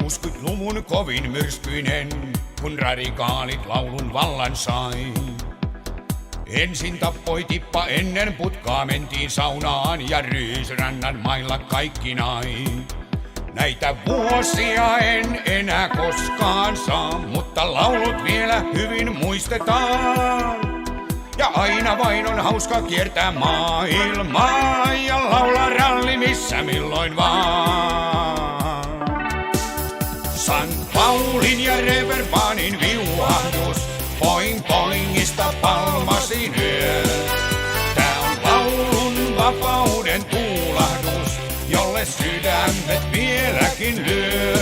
60-luvun kovin myrskyinen, kun radikaalit laulun vallan sai. Ensin tappoi tippa, ennen putkaa mentiin saunaan ja Ryysrannan mailla kaikkinain. Näitä vuosia en enää koskaan saa, mutta laulut vielä hyvin muistetaan. Ja aina vain on hauska kiertää maailmaa ja laulaa ralli missä milloin vaan. St. Paulin ja Reeperbahnin viuhahdus, poing poingista Palmasin yö. Tää on laulun vapauden tuulahdus, jolle sydämet vieläkin lyö.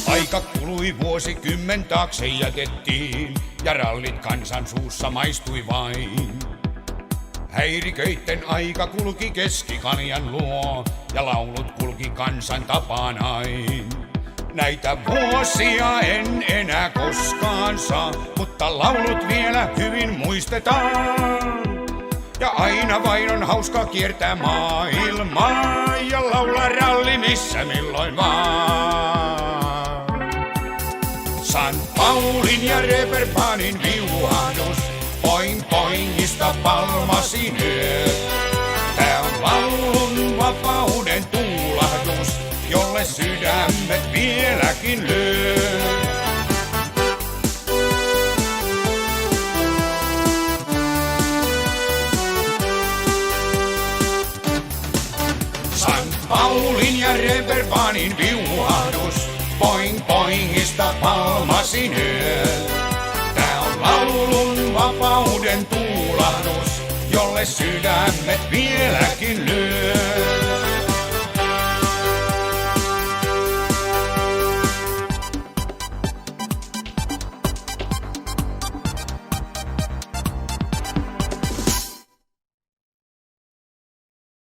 Aika kului vuosikymmen taakse jätettiin, ja rallit kansan suussa maistui vain. Häiriköitten aika kulki keskikaljan luo, ja laulut kulki kansan tapanain. Näitä vuosia en enää koskaan saa, mutta laulut vielä hyvin muistetaan. Ja aina vain on hauska kiertää maailmaa ja laulaa ralli missä milloin vaan. St. Paulin ja Reeperbahnin viuhahdus, poing poingista Palmasin yö. Tää on laulun vapauden tuulahdus, jolle sydämet vieläkin lyö. St. Paulin ja Reeperbahnin viuhahdus, poing poingista Palmasin yö. Tää on laulun vapauden tuulahdus, jolle sydämet vieläkin lyö.